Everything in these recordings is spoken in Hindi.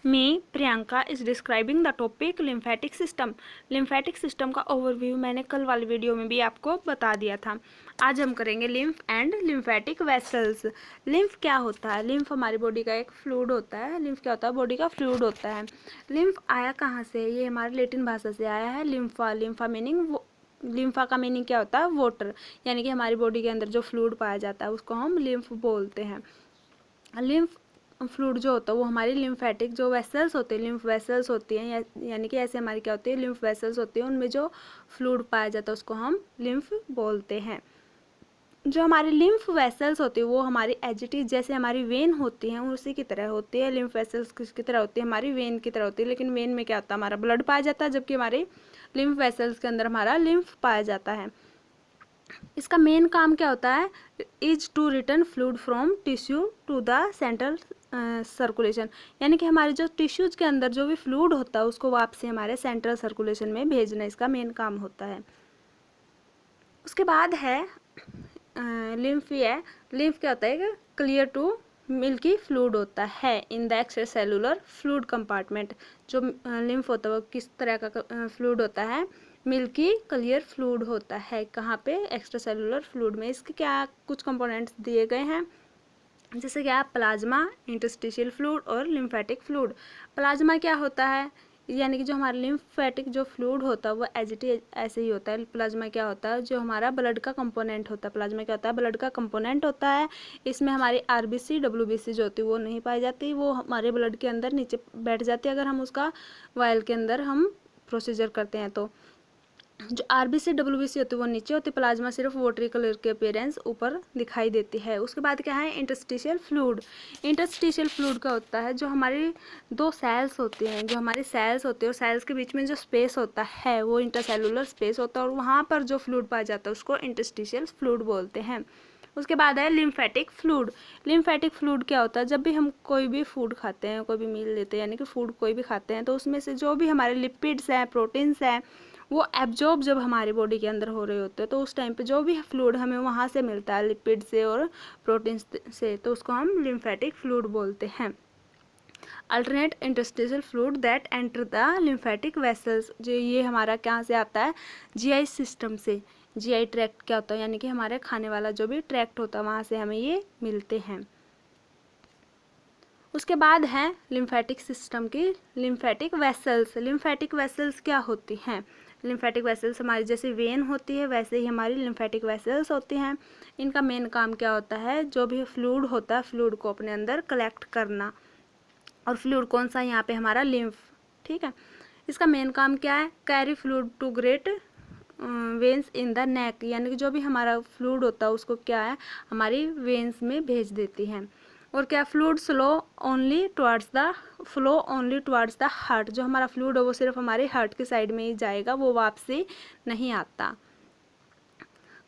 Me Priyanka is describing the topic lymphatic system. Lymphatic system का ओवरव्यू मैंने कल वाली वीडियो में भी आपको बता दिया था। आज हम करेंगे lymph and lymphatic vessels. Lymph क्या होता है? लिम्फ हमारी बॉडी का एक फ्लूइड होता है। लिम्फ क्या होता है? बॉडी का फ्लूइड होता है। लिम्फ आया कहाँ से? ये हमारे लैटिन भाषा से आया है, लिम्फा। लिम्फा मीनिंग लिम्फा का मीनिंग क्या होता है? वाटर। यानी कि हमारी बॉडी के अंदर जो फ्लूइड पाया जाता है उसको हम लिम्फ बोलते हैं। लिम्फ फ्लूइड जो होता है वो हमारी लिम्फेटिक जो वेसल्स होते हैं, लिम्फ वेसल्स होती हैं, यानी कि ऐसे हमारी क्या होती है, लिम्फ वेसल्स होती हैं, उनमें जो फ्लूइड पाया जाता है उसको हम लिम्फ बोलते हैं। जो हमारी लिम्फ वेसल्स होती है वो हमारी एजिटी जैसे हमारी वेन होती हैं उसी की तरह होती है। लिम्फ वेसल्स किसकी तरह होती है? हमारी वेन की तरह होती है। लेकिन वेन में क्या होता है? हमारा ब्लड पाया जाता है, जबकि हमारी लिम्फ वेसल्स के अंदर हमारा लिम्फ पाया जाता है। इसका मेन काम क्या होता है? Is to return fluid from tissue to the central circulation. यानी कि हमारे जो टिश्यूज के अंदर जो भी फ्लूइड होता है उसको वापसी हमारे सेंट्रल सर्कुलेशन में भेजना, इसका मेन काम होता है। उसके बाद है लिम्फ। है लिम्फ क्या होता है? क्लियर टू मिल्की फ्लूइड होता है in the extra cellular fluid compartment. जो लिम्फ होता है वो किस तरह का फ्लूइड होता है? मिल्की क्लियर फ्लूइड होता है। कहाँ पे? एक्स्ट्रा सेलुलर फ्लूइड में। इसके क्या कुछ कंपोनेंट्स दिए गए हैं, जैसे कि आप प्लाज्मा, इंटरस्टिशियल फ्लूइड और लिम्फेटिक फ्लूइड। प्लाज्मा क्या होता है? यानी कि जो हमारा लिम्फेटिक जो फ्लूइड होता है वो एजिटी ऐसे ही होता है। प्लाज्मा क्या होता है? जो हमारा ब्लड का कंपोनेंट होता है। प्लाज्मा क्या होता है? ब्लड का कंपोनेंट होता है। इसमें हमारी आरबीसी, डब्ल्यूबीसी जो होती है वो नहीं पाई जाती, वो हमारे ब्लड के अंदर नीचे बैठ जाती है अगर हम उसका वायल के अंदर हम प्रोसीजर करते हैं। तो जो आरबीसी डब्ल्यूबीसी होती है वो नीचे होती है, प्लाज्मा सिर्फ वाटरी कलर की अपीयरेंस ऊपर दिखाई देती है। उसके बाद क्या है? Interstitial fluid. इंटरस्टिशियल फ्लूइड का होता है जो हमारी दो सेल्स होती हैं, जो हमारी सेल्स होती है और सेल्स के बीच में जो स्पेस होता है वो इंटरसेलुलर स्पेस होता है और वहाँ पर जो फ्लूइड पाया जाता है उसको इंटरस्टिशियल फ्लूइड बोलते हैं। उसके बाद है लिम्फेटिक फ्लूइड। लिम्फेटिक फ्लूइड क्या होता है? जब भी हम कोई भी फूड खाते हैं, कोई भी मील लेते हैं, यानी कि फूड कोई भी खाते हैं, तो उसमें से जो भी हमारे लिपिड्स हैं, प्रोटीन्स हैं, वो एब्जॉर्ब जब हमारी बॉडी के अंदर हो रहे होते हैं तो उस टाइम पे जो भी फ्लूइड हमें वहाँ से मिलता है लिपिड से और प्रोटीन से, तो उसको हम लिम्फेटिक फ्लूइड बोलते हैं। Alternate interstitial fluid that enter the lymphatic vessels. जो ये हमारा कहाँ से आता है? जीआई सिस्टम से। जीआई ट्रैक्ट क्या होता है? यानी कि हमारे खाने वाला जो भी ट्रैक्ट होता है वहाँ से हमें ये मिलते हैं। उसके बाद है लिम्फेटिक सिस्टम की लिम्फेटिक वेसल्स। लिम्फेटिक वेसल्स क्या होती हैं? लिम्फेटिक वेसल्स हमारी जैसे वेन होती है वैसे ही हमारी लिम्फेटिक वेसल्स होती हैं। इनका मेन काम क्या होता है? जो भी फ्लूइड होता है फ्लूइड को अपने अंदर कलेक्ट करना। और फ्लूइड कौन सा? यहाँ पे हमारा लिम्फ। ठीक है, इसका मेन काम क्या है? Carry fluid to great veins in the neck. यानी कि जो भी हमारा फ्लूइड होता है उसको क्या है? हमारी वेन्स में भेज देती हैं। और क्या? Fluid flow only towards the heart. जो हमारा फ्लूइड है वो सिर्फ हमारे हार्ट की साइड में ही जाएगा, वो वापसी नहीं आता।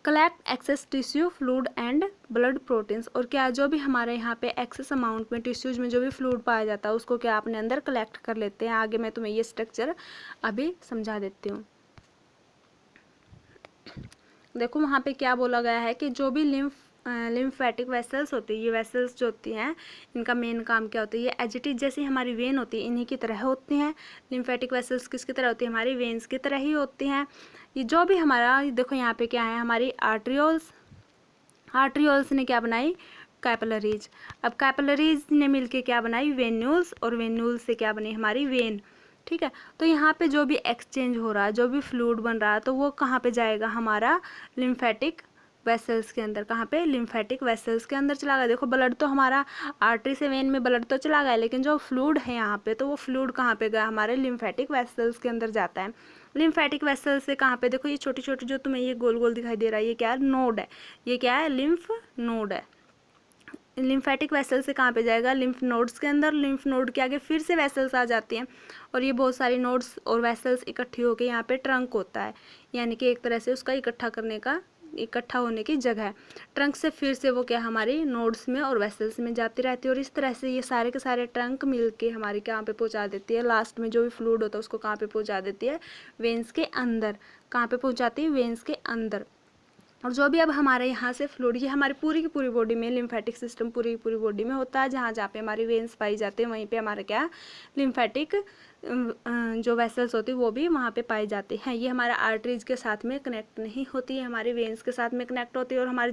Collect excess tissue fluid and blood proteins. और क्या? जो भी हमारे यहाँ पे एक्सेस अमाउंट में टिश्यूज में जो भी फ्लूइड पाया जाता है उसको क्या अपने अंदर कलेक्ट कर लेते हैं। आगे मैं तुम्हें ये स्ट्रक्चर अभी समझा देती हूँ। देखो वहाँ पे क्या बोला गया है कि जो भी लिम्फेटिक वेसल्स होती है, ये वेसल्स जो होती हैं इनका मेन काम क्या होता है? ये एजिटी जैसी हमारी वेन होती है इन्हीं की तरह होती हैं। लिम्फेटिक वेसल्स किसकी तरह होती है? हमारी वेन्स की तरह ही होती हैं। ये जो भी हमारा, देखो यहाँ पे क्या है? हमारी आर्ट्रियोल्स। आर्ट्रियोल्स ने क्या बनाई? कैपिलरीज। अब कैपिलरीज ने मिलके क्या बनाई? वेन्यूल्स। और वेन्यूल्स से क्या बनी? हमारी वेन। ठीक है, तो यहाँ पे जो भी एक्सचेंज हो रहा है, जो भी फ्लूइड बन रहा है, तो वो कहाँ पे जाएगा? हमारा लिम्फेटिक वेसल्स के अंदर। कहाँ पे? लिम्फेटिक वेसल्स के अंदर चला गया। देखो ब्लड तो हमारा आर्टरी से वेन में ब्लड तो चला गया, लेकिन जो फ्लूइड है यहाँ पे, तो वो फ्लूइड कहाँ पे गया? हमारे लिम्फेटिक वेसल्स के अंदर जाता है। लिम्फेटिक वेसल्स से कहाँ पे? देखो ये छोटी छोटी जो तुम्हें ये गोल गोल दिखाई दे रहा है, ये क्या है? नोड है। ये क्या है? लिम्फ नोड है। लिम्फेटिक वेसल से कहाँ पे जाएगा? लिम्फ नोड्स के अंदर। लिम्फ नोड के आगे फिर से वेसल्स आ जाती हैं और ये बहुत सारी नोड्स और वेसल्स इकट्ठी होकर यहाँ पे ट्रंक होता है, यानी कि एक तरह से उसका इकट्ठा होने की जगह है। ट्रंक से फिर से वो क्या हमारी नोड्स में और वेसल्स में जाती रहती है और इस तरह से ये सारे के सारे ट्रंक मिलके हमारी कहाँ पे पहुँचा देती है? लास्ट में जो भी फ्लूइड होता है उसको कहाँ पे पहुँचा देती है? वेन्स के अंदर। कहाँ पे पहुँचाती है? वेन्स के अंदर। और जो भी अब हमारे यहाँ से फ्लूइड, ये हमारी पूरी की पूरी बॉडी में लिम्फेटिक सिस्टम पूरी की पूरी बॉडी में होता है, जहाँ जहाँ पे हमारी वेन्स पाई जाती है वहीं पे हमारा क्या लिम्फेटिक जो वेसल्स होती है वो भी वहाँ पे पाई जाती हैं। ये हमारा आर्टरीज के साथ में कनेक्ट नहीं होती है, हमारी वेन्स के साथ में कनेक्ट होती है। और हमारे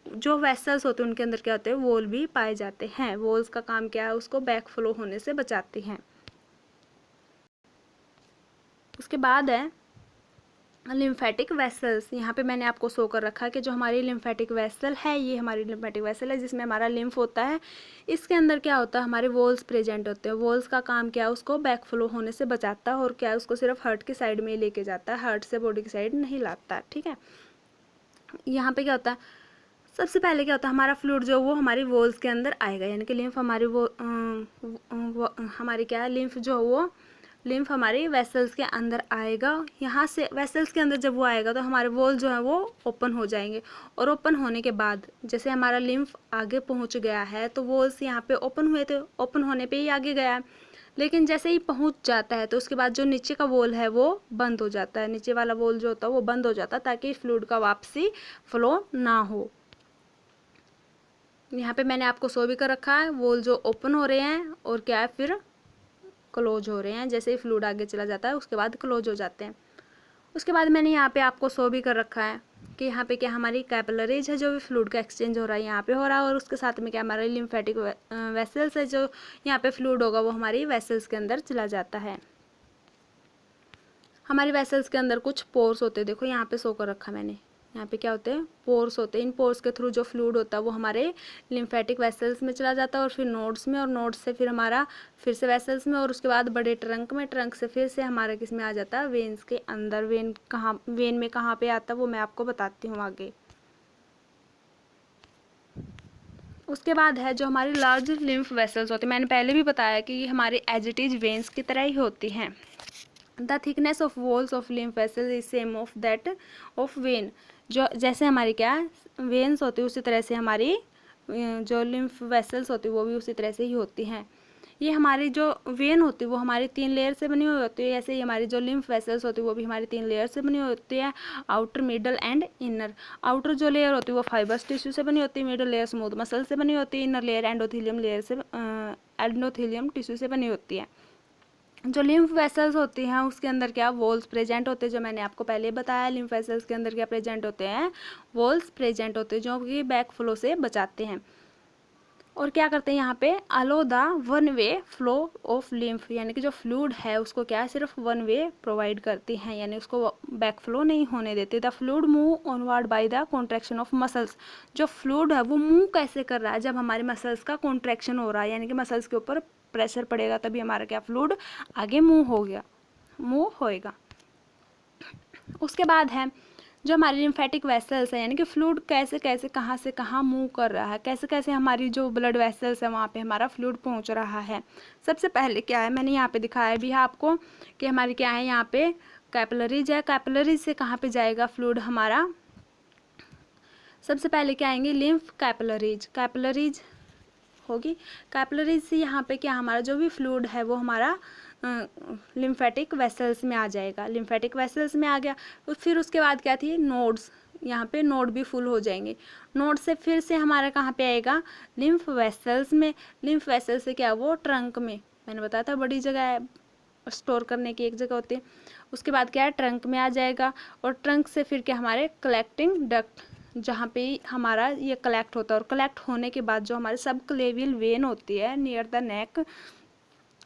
जो वेसल्स होते हैं उनके अंदर क्या होते हैं, वॉल भी पाए जाते हैं। वॉल्स का काम क्या है, उसको बैक फ्लो होने से बचाती हैं। उसके बाद है लिम्फेटिक वेसल्स। यहाँ पे मैंने आपको शो कर रखा है कि जो हमारी लिम्फेटिक वेसल है, ये हमारी लिम्फेटिक वेसल है जिसमें हमारा लिम्फ होता है। इसके अंदर क्या होता है, हमारे वॉल्स प्रेजेंट होते हैं। वॉल्स का काम क्या है, उसको बैक फ्लो होने से बचाता है और क्या है, उसको सिर्फ हार्ट की साइड में ही लेके जाता है, हार्ट से बॉडी की साइड नहीं लाता। ठीक है, यहाँ पे क्या होता है, सबसे पहले क्या होता है, हमारा फ्लूइड जो वो हमारी वॉल्स के अंदर आएगा, यानी कि लिम्फ हमारी हमारी क्या है, लिम्फ हमारी वेसल्स के अंदर आएगा। यहाँ से वेसल्स के अंदर जब वो आएगा तो हमारे वॉल जो है वो ओपन हो जाएंगे। और ओपन होने के बाद जैसे हमारा लिम्फ आगे पहुँच गया है तो वॉल्स यहाँ पे ओपन हुए थे, ओपन होने पे ही आगे गया है। लेकिन जैसे ही पहुँच जाता है तो उसके बाद जो नीचे का वॉल है वो बंद हो जाता है, नीचे वाला वॉल जो होता है वो बंद हो जाता है, ताकि फ्लूइड का वापसी फ्लो ना हो। यहाँ पे मैंने आपको शो भी कर रखा है, वॉल जो ओपन हो रहे हैं और क्या है, फिर क्लोज हो रहे हैं। जैसे ही फ्लूइड आगे चला जाता है उसके बाद क्लोज हो जाते हैं। उसके बाद मैंने यहाँ पे आपको शो भी कर रखा है कि यहाँ पे क्या हमारी कैपिलरीज है, जो भी फ्लूइड का एक्सचेंज हो रहा है यहाँ पे हो रहा है। और उसके साथ में क्या हमारी लिम्फेटिक वेसल्स है, जो यहाँ पे फ्लूइड होगा वो हमारी वेसल्स के अंदर चला जाता है। हमारी वेसल्स के अंदर कुछ पोर्स होते हैं, देखो यहाँ पे शो कर रखा मैंने। यहाँ पे क्या होते हैं, पोर्स होते हैं। इन पोर्स के थ्रू जो फ्लूइड होता है वो हमारे लिम्फेटिक वेसल्स में चला जाता है और फिर नोड्स में, और नोड्स से फिर हमारा फिर से वेसल्स में, और उसके बाद बड़े ट्रंक में, ट्रंक से फिर से हमारा किस में आ जाता है, वेन्स के अंदर। वेन में कहाँ पे आता है वो मैं आपको बताती हूँ आगे। उसके बाद है जो हमारी लार्ज लिम्फ वेसल्स होती है, मैंने पहले भी बताया कि ये हमारी एज इट इज वेन्स की तरह ही होती हैं। The thickness of walls of lymph vessels is same of that of when. जो जैसे हमारी क्या वेन्स होती है उसी तरह से हमारी जो लिम्फ वेसल्स होती है वो भी उसी तरह से ही होती हैं। ये हमारी जो वेन होती है वो हमारी 3 लेयर से बनी हुई होती है। ऐसे ही हमारी जो लिम्फ वेसल्स होती है वो भी हमारी 3 लेयर से बनी हुई होती है, outer, middle and inner. Outer जो लेयर होती है वो फाइबर्स टिश्यू से बनी होती है, मिडल लेयर स्मूथ मसल से बनी होती है, इनर लेयर एंडोथेलियम टिश्यू से बनी होती है। जो लिम्फ वेसल्स होती हैं उसके अंदर क्या वॉल्स प्रेजेंट होते हैं, जो मैंने आपको पहले बताया। लिम्फ वेसल्स के अंदर क्या प्रेजेंट होते हैं, वॉल्स प्रेजेंट होते हैं, जो कि बैक फ्लो से बचाते हैं। और क्या करते हैं यहाँ पे, अलो the one way flow of lymph, यानी कि जो फ्लूइड है उसको क्या सिर्फ वन वे प्रोवाइड करती हैं, यानी उसको बैक फ्लो नहीं होने देती। The fluid move onward by the contraction of muscles. जो फ्लूइड है वो मूव कैसे कर रहा है, जब हमारे मसल्स का कॉन्ट्रैक्शन हो रहा है, यानी कि मसल्स के ऊपर प्रेशर पड़ेगा तभी हमारा क्या फ्लूइड आगे मूव होएगा। उसके बाद है जो हमारी लिम्फेटिक वेसल्स है, यानी कि फ्लूइड कैसे कैसे कहाँ से कहाँ मूव कर रहा है, कैसे कैसे हमारी जो ब्लड वेसल्स है वहाँ पे हमारा फ्लूइड पहुँच रहा है। सबसे पहले क्या है, मैंने यहाँ पे दिखाया भी है आपको कि हमारी क्या है, यहाँ पे कैपिलरीज है। कैपिलरीज से कहाँ पे जाएगा फ्लूइड हमारा, सबसे पहले क्या आएंगे, लिम्फ कैपिलरीज होगी। कैपिलरीज से यहाँ पे क्या हमारा जो भी फ्लूइड है वो हमारा लिम्फेटिक वेसल्स में आ जाएगा। लिम्फेटिक वेसल्स में आ गया, फिर उसके बाद क्या थी, नोड्स। यहाँ पे नोड भी फुल हो जाएंगे। नोड से फिर से हमारा कहाँ पे आएगा, लिम्फ वेसल्स में। लिम्फ वेसल्स से क्या, वो ट्रंक में, मैंने बताया था बड़ी जगह है, स्टोर करने की एक जगह होती है। उसके बाद क्या है, ट्रंक में आ जाएगा। और ट्रंक से फिर क्या हमारे कलेक्टिंग डक्ट, जहाँ पे हमारा ये कलेक्ट होता है। और कलेक्ट होने के बाद जो हमारे सब क्लेवियल वेन होती है नियर द नेक,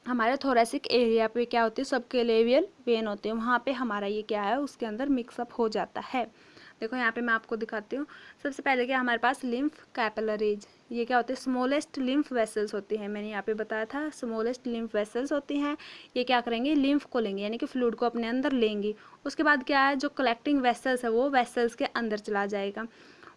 हमारे थोरेसिक एरिया पे क्या होती है, सब क्लेवियल वेन होती है, वहाँ पे हमारा ये क्या है, उसके अंदर मिक्सअप हो जाता है। देखो यहाँ पे मैं आपको दिखाती हूँ। सबसे पहले क्या हमारे पास लिम्फ कैपिलरीज, ये क्या होते हैं, स्मॉलेस्ट लिम्फ वेसल्स होती हैं। मैंने यहाँ पे बताया था स्मॉलेस्ट लिम्फ वेसल्स होती हैं। ये क्या करेंगे, लिम्फ को लेंगे, यानी कि फ्लूइड को अपने अंदर लेंगी। उसके बाद क्या है, जो कलेक्टिंग वेसल्स है वो वेसल्स के अंदर चला जाएगा।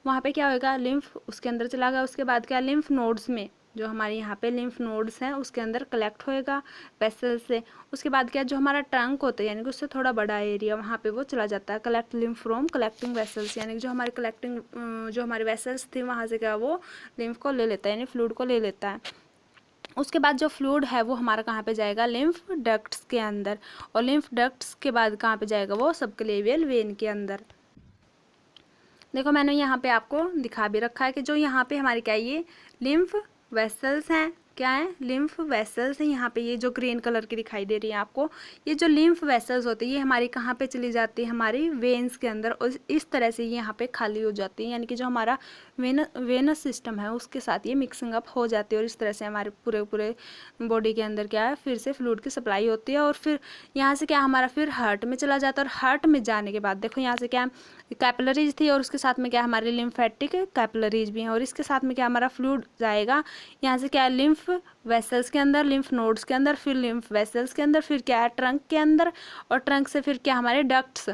वहाँ पे क्या होगा, लिम्फ उसके अंदर चला गया। उसके बाद क्या, लिम्फ नोड्स में, जो हमारे यहाँ पे लिम्फ नोड्स हैं उसके अंदर कलेक्ट होएगा वेसल से। उसके बाद क्या, जो हमारा ट्रंक होता है, यानी कि उससे थोड़ा बड़ा एरिया, वहाँ पे वो चला जाता है, collect lymph from collecting vessels, यानी कि जो हमारे वेसल्स थी वहाँ से क्या वो लिम्फ को ले लेता है, यानी फ्लूइड को ले लेता है। उसके बाद जो फ्लूइड है वो हमारा कहाँ पे जाएगा, लिम्फ डक्ट्स के अंदर। और लिम्फ डक्ट्स के बाद कहाँ पे जाएगा, वो सबक्लेवियल वेन के अंदर। देखो मैंने यहाँ पे आपको दिखा भी रखा है कि जो यहाँ पे हमारे क्या है, ये लिम्फ वेसल्स हैं। क्या है? लिम्फ वेसल्स हैं। यहाँ पे ये जो ग्रीन कलर की दिखाई दे रही है आपको, ये जो लिम्फ वेसल्स होती है ये हमारी कहाँ पे चली जाती है? हमारी वेन्स के अंदर, और इस तरह से ये यहाँ पे खाली हो जाती है, यानी कि जो हमारा वेनस सिस्टम है उसके साथ ये मिक्सिंग अप हो जाती है, और इस तरह से हमारे पूरे बॉडी के अंदर क्या है, फिर से फ्लूइड की सप्लाई होती है। और फिर यहाँ से क्या हमारा फिर हार्ट में चला जाता है, और हार्ट में जाने के बाद देखो यहाँ से क्या कैपिलरीज थी, और उसके साथ में क्या हमारे लिम्फेटिक कैपिलरीज भी हैं, और इसके साथ में क्या हमारा फ्लूइड जाएगा यहाँ से क्या लिम्फ वेसल्स के अंदर, लिम्फ नोड्स के अंदर, फिर लिम्फ वेसल्स के अंदर, फिर क्या है ट्रंक के अंदर, और ट्रंक से फिर क्या हमारे डक्ट्स,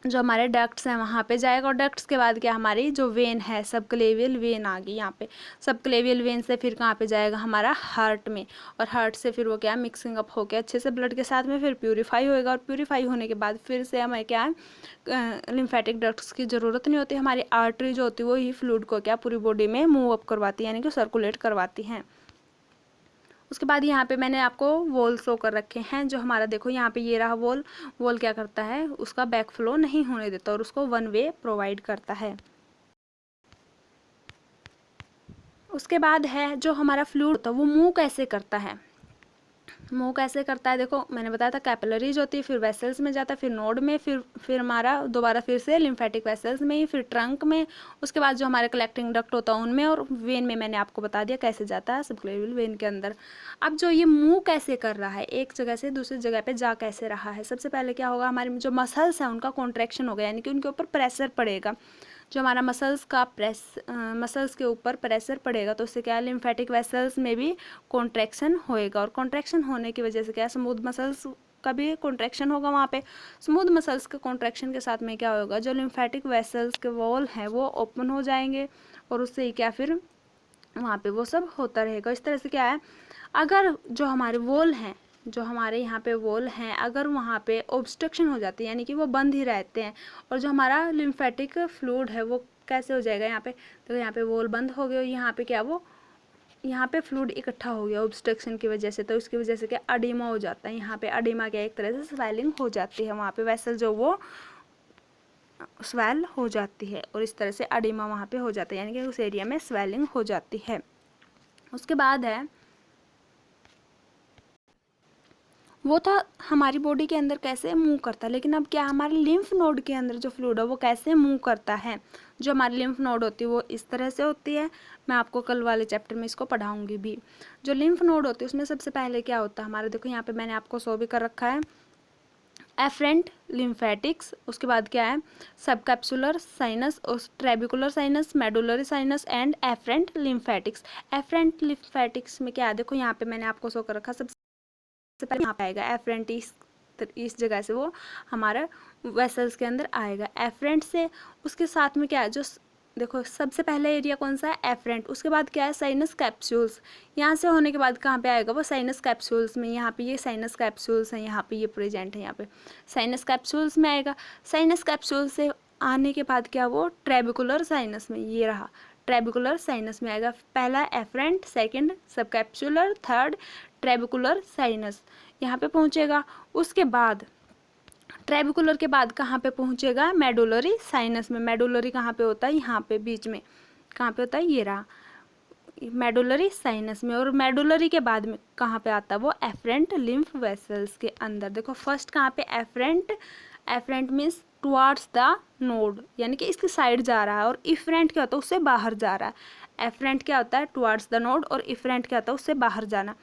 जो हमारे डक्ट्स हैं वहाँ पे जाएगा, और डक्ट्स के बाद क्या हमारी जो वेन है, सबक्लेवियल वेन आ गई यहाँ पे, सबक्लेवियल वेन से फिर कहाँ पे जाएगा? हमारा हार्ट में, और हार्ट से फिर वो क्या मिक्सिंग अप होकर अच्छे से ब्लड के साथ में फिर प्यूरीफाई होएगा, और प्यूरीफाई होने के बाद फिर से हमें क्या है लिम्फेटिक डक्ट्स की ज़रूरत नहीं होती, हमारी आर्टरी जो होती है वो ही फ्लूइड को क्या पूरी बॉडी में मूव अप करवाती है, यानी कि सर्कुलेट करवाती हैं। उसके बाद यहाँ पे मैंने आपको वॉल शो कर रखे हैं, जो हमारा देखो यहाँ पे ये रहा वॉल क्या करता है, उसका बैक फ्लो नहीं होने देता और उसको वन वे प्रोवाइड करता है। उसके बाद है जो हमारा फ्लूइड होता है वो मूव कैसे करता है? मूव कैसे करता है? देखो मैंने बताया था कैपिलरीज होती है, फिर वेसल्स में जाता है, फिर नोड में, फिर हमारा दोबारा फिर से लिम्फेटिक वेसल्स में, फिर ट्रंक में, उसके बाद जो हमारे कलेक्टिंग डक्ट होता है उनमें, और वेन में मैंने आपको बता दिया कैसे जाता है, सबक्लेवियल वेन के अंदर। अब जो ये मूव कैसे कर रहा है, एक जगह से दूसरी जगह पे जा कैसे रहा है? सबसे पहले क्या होगा, हमारे जो मसल्स हैं उनका कॉन्ट्रैक्शन होगा, यानी कि उनके ऊपर प्रेशर पड़ेगा। जो हमारा मसल्स के ऊपर प्रेशर पड़ेगा तो उससे क्या है लिम्फेटिक वेसल्स में भी कॉन्ट्रैक्शन होएगा, और कॉन्ट्रैक्शन होने की वजह से क्या है स्मूथ मसल्स का भी कॉन्ट्रैक्शन होगा वहाँ पे। स्मूथ मसल्स के कॉन्ट्रैक्शन के साथ में क्या होगा, जो लिम्फेटिक वेसल्स के वॉल हैं वो ओपन हो जाएंगे, और उससे ही क्या फिर वहाँ पे वो सब होता रहेगा। इस तरह से क्या है, अगर जो हमारे वॉल हैं, जो हमारे यहाँ पे वॉल हैं, अगर वहाँ पे ऑब्स्ट्रक्शन हो जाती है यानी कि वो बंद ही रहते हैं, और जो हमारा लिम्फेटिक फ्लूइड है वो कैसे हो जाएगा, यहाँ पे तो यहाँ पे वॉल बंद हो गया, यहाँ पे क्या वो यहाँ पे फ्लूइड इकट्ठा हो गया ऑब्स्ट्रक्शन की वजह से, तो इसकी वजह से क्या अडीमा हो जाता है। यहाँ पे अडीमा क्या एक तरह से स्वेलिंग हो जाती है, वहाँ पे वेसल जो वो स्वेल हो जाती है, और इस तरह से अडीमा वहाँ पे हो जाता है, यानी कि उस एरिया में स्वेलिंग हो जाती है। उसके बाद है वो था हमारी बॉडी के अंदर कैसे मूव करता है, लेकिन अब क्या हमारे लिम्फ नोड के अंदर जो फ्लूइड है वो कैसे मूव करता है। जो हमारी लिम्फ नोड होती है वो इस तरह से होती है, मैं आपको कल वाले चैप्टर में इसको पढ़ाऊंगी भी। जो लिम्फ नोड होती है उसमें सबसे पहले क्या होता है हमारे, देखो यहाँ पे मैंने आपको शो भी कर रखा है, एफरेंट लिम्फेटिक्स, उसके बाद क्या है sub capsular sinus, trabecular sinus, medullary sinus and afferent lymphatics. Afferent lymphatics में क्या है, देखो यहाँ पे मैंने आपको शो कर रखा, सबसे पहले यहाँ पे आएगा एफरेंट, इस जगह से वो हमारा वेसल्स के अंदर आएगा। एफरेंट से उसके साथ में क्या है, जो देखो सबसे पहला एरिया कौन सा है, एफरेंट, उसके बाद क्या है साइनस कैप्सूल्स, यहाँ से होने के बाद कहाँ पे आएगा वो साइनस कैप्सूल्स में, यहाँ पे ये साइनस कैप्सूल्स हैं, यहाँ पे ये प्रेजेंट है, यहाँ पे साइनस कैप्सूल्स में आएगा। साइनस कैप्सूल से आने के बाद क्या वो ट्रेबिकुलर साइनस में, ये रहा ट्रेबिकुलर साइनस में आएगा, पहला afferent, second subcapsular, third trabecular sinus, यहाँ पे पहुँचेगा। उसके बाद ट्रेबिकुलर के बाद कहाँ पे पहुँचेगा, मेडुलरी साइनस में। मेडुलरी कहाँ पे होता है, यहाँ पे बीच में कहाँ पे होता है, ये रहा मेडुलरी साइनस में। और मेडुलरी के बाद में कहाँ पे आता है वो एफरेंट लिम्फ वेसल्स के अंदर। देखो फर्स्ट कहाँ पे afferent, afferent means towards the node, यानी कि इसकी साइड जा रहा है, और इफरेंट क्या होता है उससे बाहर जा रहा है। एफरेंट क्या होता है टुवार्ड्स द नोड, और इफरेंट क्या होता है उससे बाहर जाना।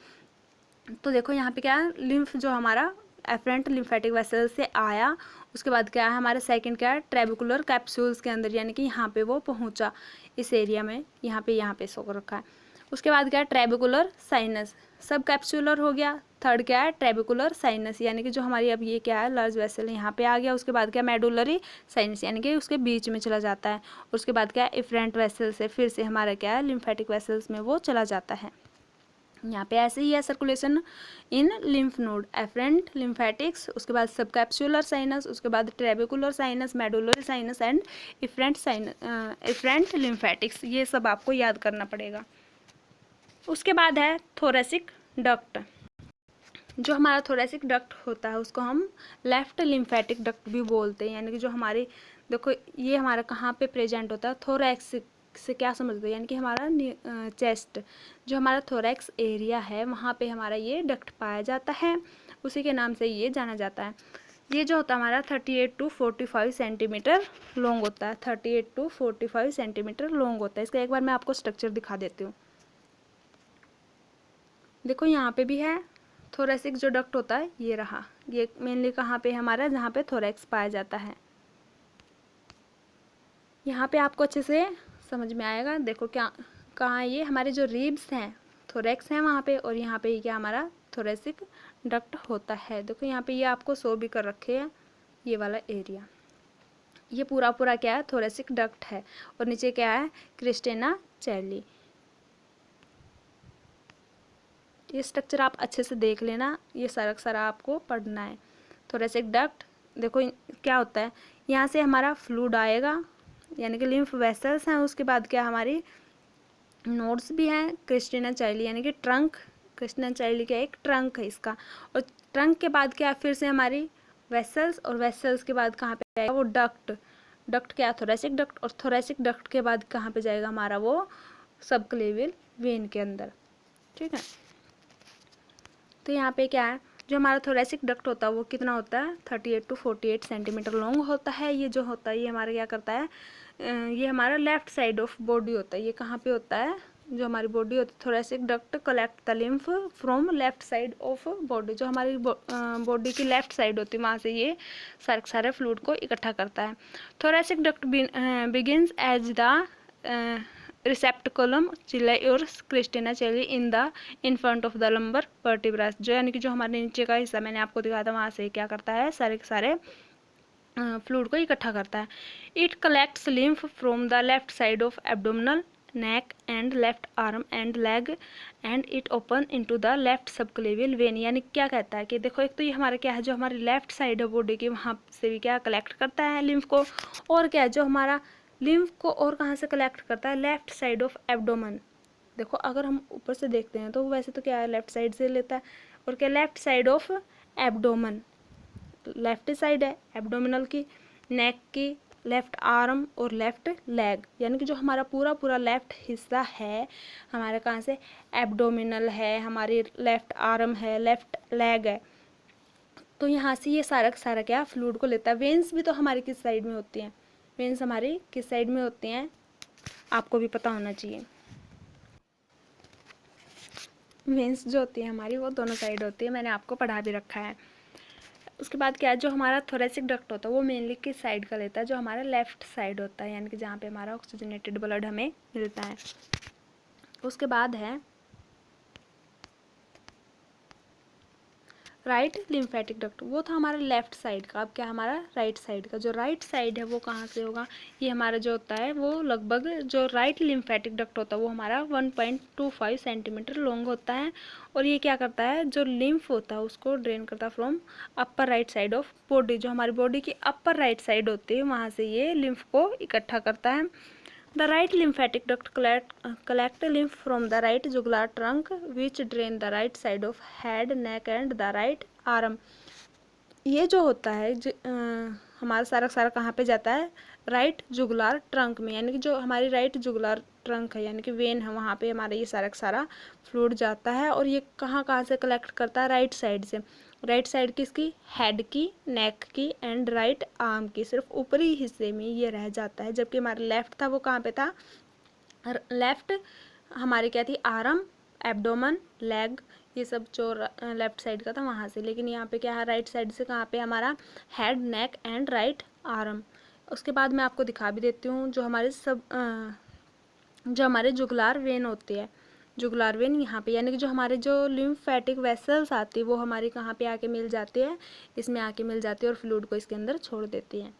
तो देखो यहाँ पे क्या है लिम्फ जो हमारा एफरेंट लिम्फेटिक वेसल से आया, उसके बाद क्या है हमारे सेकंड क्या है ट्रेबिकुलर कैप्सूल्स के अंदर, यानी कि यहाँ पे वो पहुँचा इस एरिया में, यहाँ पे शो रखा है। उसके बाद क्या है ट्रेबिकुलर साइनस, सब कैप्सूलर हो गया। थर्ड क्या है ट्रेबिकुलर साइनस, यानी कि जो हमारी अब ये क्या है लार्ज वेसल यहाँ पे आ गया। उसके बाद क्या मेडुलरी साइनस, यानी कि उसके बीच में चला जाता है। उसके बाद क्या है इफरेंट वेसल से फिर से हमारा क्या है लिम्फेटिक वेसल्स में वो चला जाता है। यहाँ पे ऐसे ही है circulation in lymph node, afferent lymphatics, उसके बाद सब कैप्सुलर साइनस, उसके बाद trabecular sinus, medullary sinus and efferent lymphatics, ये सब आपको याद करना पड़ेगा। उसके बाद है थोरेसिक डक्ट। जो हमारा थोरेसिक डक्ट होता है उसको हम लेफ्ट लिम्फेटिक डक्ट भी बोलते हैं, यानी कि जो हमारी देखो ये हमारा कहाँ पे प्रेजेंट होता है, थोरैक्स से क्या समझते हैं, यानी कि हमारा चेस्ट, जो हमारा थोरैक्स एरिया है वहाँ पे हमारा ये डक्ट पाया जाता है, उसी के नाम से ये जाना जाता है। ये जो होता है हमारा 38 टू 45 सेंटीमीटर लॉन्ग होता है, 38 टू 45 सेंटीमीटर लॉन्ग होता है। इसका एक बार मैं आपको स्ट्रक्चर दिखा देती हूँ। देखो यहाँ पे भी है थोरैसिक जो डक्ट होता है, ये रहा, ये मेनली कहाँ पे हमारा, जहाँ पे थोरैक्स पाया जाता है। यहाँ पे आपको अच्छे से समझ में आएगा। देखो क्या कहाँ, ये हमारे जो रिब्स हैं, थोरैक्स हैं वहाँ पे, और यहाँ पे क्या हमारा थोरैसिक डक्ट होता है। देखो यहाँ पे ये आपको शो भी कर रखे हैं, ये वाला एरिया, ये पूरा पूरा क्या है, थोरैसिक डक्ट है। और नीचे क्या है, क्रिस्टेना चैली। ये स्ट्रक्चर आप अच्छे से देख लेना, ये सारा आपको पढ़ना है। थोरैसिक डक्ट देखो क्या होता है, यहाँ से हमारा फ्लूइड आएगा, यानी कि लिम्फ वेसल्स हैं, उसके बाद क्या हमारी नोड्स भी हैं, क्रिस्टेना चैली यानी कि ट्रंक, क्रिस्टेना चैली का एक ट्रंक है इसका, और ट्रंक के बाद क्या फिर से हमारी वेसल्स, और वेसल्स के बाद कहाँ पे आएगा वो डक्ट, डक्ट क्या, थोरैसिक डक्ट, और थोरैसिक डक्ट के बाद कहाँ पे जाएगा हमारा वो सबक्लेवियल वेन के अंदर। ठीक है, तो यहाँ पे क्या है, जो हमारा थोरैसिक डक्ट होता है वो कितना होता है, 38 टू 48 सेंटीमीटर लॉन्ग होता है। ये जो होता है ये हमारा क्या करता है, ये हमारा लेफ्ट साइड ऑफ बॉडी होता है। ये कहाँ पे होता है, जो हमारी बॉडी होती है, thoracic duct collect the lymph from left side of body, जो हमारी बॉडी की लेफ्ट साइड होती है वहाँ से ये सारे फ्लूइड को इकट्ठा करता है। Thoracic duct begins as the receptaculum chyli और क्रिस्टेना chyli in front of the lumbar vertebra, जो यानी कि जो हमारे नीचे का हिस्सा मैंने आपको दिखाया था, वहाँ से क्या करता है, सारे फ्लूइड को इकट्ठा करता है। It collects lymph from the left side of abdominal neck and left arm and leg and it open into the left subclavian vein. यानी क्या कहता है कि देखो एक तो ये हमारा क्या है, जो हमारी लेफ्ट साइड है बॉडी की, वहाँ से भी क्या कलेक्ट करता है लिम्फ को, और क्या है जो हमारा लिम्फ को और कहाँ से कलेक्ट करता है, लेफ्ट साइड ऑफ एब्डोमन। देखो अगर हम ऊपर से देखते हैं तो वैसे तो क्या है, लेफ्ट साइड से लेता है, और क्या left side of abdomen, left side है एब्डोमिनल की, नेक की, लेफ्ट आर्म और लेफ्ट लेग, यानी कि जो हमारा पूरा लेफ्ट हिस्सा है हमारे कहाँ से, एब्डोमिनल है, हमारी लेफ्ट आर्म है, लेफ्ट लेग है, तो यहाँ से ये सारा क्या फ्लूइड को लेता है। वेन्स भी तो हमारी किस साइड में होती हैं, वेन्स हमारी किस साइड में होती हैं आपको भी पता होना चाहिए। वेन्स जो होती है हमारी वो दोनों साइड होती है, मैंने आपको पढ़ा भी रखा है। उसके बाद क्या है, जो हमारा थोरैसिक डक्ट होता है वो मेनली किस साइड का लेता है, जो हमारा लेफ्ट साइड होता है, यानी कि जहाँ पे हमारा ऑक्सीजनेटेड ब्लड हमें मिलता है। उसके बाद है राइट लिम्फेटिक डक्ट, वो था हमारा लेफ्ट साइड का। अब क्या हमारा राइट साइड का, जो राइट साइड है वो कहाँ से होगा, ये हमारा जो होता है वो लगभग, जो राइट लिम्फेटिक डक्ट होता है वो हमारा 1.25 सेंटीमीटर लॉन्ग होता है, और ये क्या करता है, जो लिम्फ होता है उसको ड्रेन करता है from upper right side of body, जो हमारी बॉडी की अपर राइट साइड होती है वहाँ से ये लिम्फ को इकट्ठा करता है। The right lymphatic duct collect lymph from the right jugular trunk which drain the right side of head, neck and the right arm। ये जो होता है हमारा सारा कहाँ पे जाता है, राइट जुगुलार ट्रंक में, यानी कि जो हमारी राइट जुगुलार ट्रंक है यानी कि वेन है, वहाँ पे हमारा ये सारा फ्लूइड जाता है, और ये कहाँ से कलेक्ट करता है, राइट साइड से। राइट साइड किसकी, हेड की, नेक की एंड राइट आर्म की, सिर्फ ऊपरी हिस्से में ये रह जाता है, जबकि हमारा लेफ्ट था वो कहाँ पे था, लेफ्ट हमारी क्या थी, आर्म, एब्डोमन, लेग, ये सब जो लेफ्ट साइड का था वहाँ से, लेकिन यहाँ पे क्या है, राइट साइड से कहाँ पे हमारा head, neck and right arm. उसके बाद मैं आपको दिखा भी देती हूँ जो हमारे जुगुलार वेन होती है, जुगुलार वेन यहाँ पे, यानी कि जो हमारे जो लिम्फेटिक वेसल्स आती है वो हमारी कहाँ पे आके मिल जाती है, इसमें आके मिल जाती है और फ्लूइड को इसके अंदर छोड़ देती है।